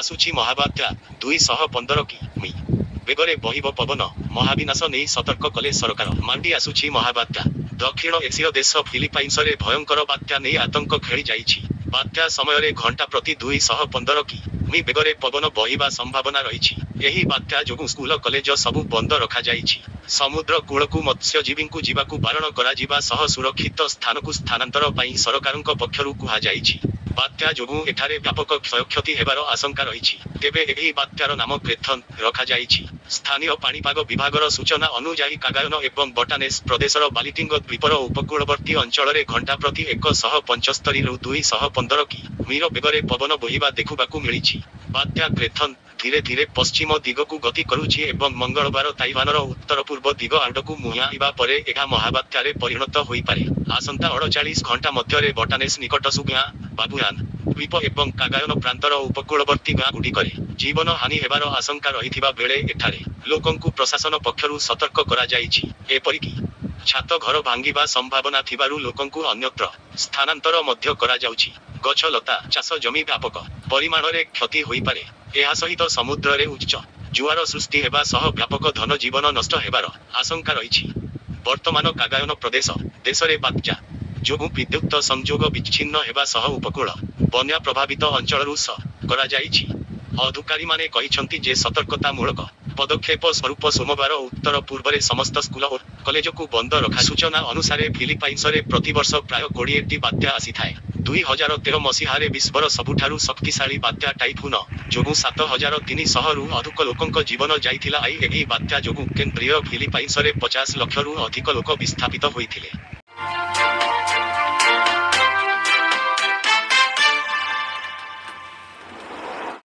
ଆସୁଛି ମହାବାତ୍ୟା 215 କି.ମି. ବେଗରେ ବହିବ ପବନ, ମହାବିନାଶ ନେଇ ସତର୍କ କଲେ ସରକାର। ମାଣ୍ଡି ଆସୁଛି ମହାବାତ୍ୟା। ଦକ୍ଷିଣ ଏସୀୟ ଦେଶ ଫିଲିପାଇନ୍ସରେ ଭୟଙ୍କର ବାତ୍ୟା ନେଇ ଆତଙ୍କ ଖେଳି ଯାଇଛି। ବାତ୍ୟା ସମୟରେ ଘଣ୍ଟା ପ୍ରତି 215 କି.ମି. ବେଗରେ ପବନ ବହିବା ସମ୍ଭାବନା ରହିଛି। ଏହି ବାତ୍ୟା ଯୋଗୁଁ ସ୍କୁଲ କଲେଜ ସବୁ ବନ୍ଦ ରଖାଯାଇଛି। ସମୁଦ୍ର କୂଳକୁ ମତ୍ସ୍ୟଜୀବୀଙ୍କୁ ଯିବାକୁ ବାରଣ କରାଯିବା ସହ ସୁରକ୍ଷିତ ସ୍ଥାନକୁ ସ୍ଥାନାନ୍ତର ପାଇଁ ସରକାରଙ୍କ ପକ୍ଷରୁ କୁହାଯାଇଛି। ବାତ୍ୟା ଯୋଗୁଁ ଏଠାରେ ବ୍ୟାପକ କ୍ଷୟକ୍ଷତି ହେବାର ଆଶଙ୍କା ରହିଛି। ତେବେ ଏହି ବାତ୍ୟାର ନାମ କ୍ରେଥନ ରଖାଯାଇଛି। ସ୍ଥାନୀୟ ପାଣିପାଗ ବିଭାଗର ସୂଚନା ଅନୁଯାୟୀ କାଗାୟନ ଏବଂ ବଟାନେସ୍ ପ୍ରଦେଶର ବାଲିଟିଙ୍ଗ ଦ୍ୱୀପର ଉପକୂଳବର୍ତ୍ତୀ ଅଞ୍ଚଳରେ ଘଣ୍ଟା ପ୍ରତି 175 ରୁ 215 କି.ମି.ର ବେଗରେ ପବନ ବୋହିବା ଦେଖିବାକୁ ମିଳିଛି। ବାତ୍ୟା କ୍ରେଥନ ଧୀରେ ଧୀରେ ପଶ୍ଚିମ ଦିଗକୁ ଗତି କରୁଛି ଏବଂ ମଙ୍ଗଳବାର ତାଇୱାନର ଉତ୍ତର ପୂର୍ବ ଦିଗ ଆଡ଼କୁ ମୁହାଁଇବା ପରେ ଏହା ମହାବାତ୍ୟାରେ ପରିଣତ ହୋଇପାରେ। ଆସନ୍ତା 48 ଘଣ୍ଟା ମଧ୍ୟରେ ବଟାନେସ୍ ନିକଟସ୍ଥ ଗାଁ, ବାବୁଆନ ଦ୍ୱୀପ ଏବଂ କାଗାୟନ ପ୍ରାନ୍ତର ଉପକୂଳବର୍ତ୍ତୀ ଗାଁଗୁଡ଼ିକରେ ଜୀବନ ହାନି ହେବାର ଆଶଙ୍କା ରହିଥିବା ବେଳେ ଏଠାରେ ଲୋକଙ୍କୁ ପ୍ରଶାସନ ପକ୍ଷରୁ ସତର୍କ କରାଯାଇଛି। ଏପରିକି ଛାତ ଘର ଭାଙ୍ଗିବା ସମ୍ଭାବନା ଥିବାରୁ ଲୋକଙ୍କୁ ଅନ୍ୟତ୍ର ସ୍ଥାନାନ୍ତର ମଧ୍ୟ କରାଯାଉଛି। ଗଛ ଲତା, ଚାଷ ଜମି ବ୍ୟାପକ ପରିମାଣରେ କ୍ଷତି ହୋଇପାରେ। ଏହା ସହିତ ସମୁଦ୍ରରେ ଉଚ୍ଚ ଜୁଆର ସୃଷ୍ଟି ହେବା ସହ ବ୍ୟାପକ ଧନ ଜୀବନ ନଷ୍ଟ ହେବାର ଆଶଙ୍କା ରହିଛି। ବର୍ତ୍ତମାନ କାଗାୟନ ପ୍ରଦେଶ ଦେଶରେ ବାତ୍ୟା ଯୋଗୁଁ ବିଦ୍ୟୁତ ସଂଯୋଗ ବିଚ୍ଛିନ୍ନ ହେବା ସହ ଉପକୂଳ ବନ୍ୟା ପ୍ରଭାବିତ ଅଞ୍ଚଳରୁ କରାଯାଇଛି। ଅଧିକାରୀମାନେ କହିଛନ୍ତି ଯେ ସତର୍କତାମୂଳକ ପଦକ୍ଷେପ ସ୍ୱରୂପ ସୋମବାର ଉତ୍ତର ପୂର୍ବରେ ସମସ୍ତ ସ୍କୁଲ ଓ କଲେଜକୁ ବନ୍ଦ ରଖା। ସୂଚନା ଅନୁସାରେ ଫିଲିପାଇନ୍ସରେ ପ୍ରତିବର୍ଷ ପ୍ରାୟ 20ଟି ବାତ୍ୟା ଆସିଥାଏ। 2013 ମସିହାରେ ବିଶ୍ୱର ସବୁଠାରୁ ଶକ୍ତିଶାଳୀ ବାତ୍ୟା ଟାଇଫୁନ ଯୋଗୁଁ 7300ରୁ ଅଧିକ ଲୋକଙ୍କ ଜୀବନ ଯାଇଥିଲା। ଏହି ବାତ୍ୟା ଯୋଗୁଁ କେନ୍ଦ୍ରୀୟ ଫିଲିପାଇନ୍ସରେ 50 ଲକ୍ଷରୁ ଅଧିକ ଲୋକ ବିସ୍ଥାପିତ ହୋଇଥିଲେ।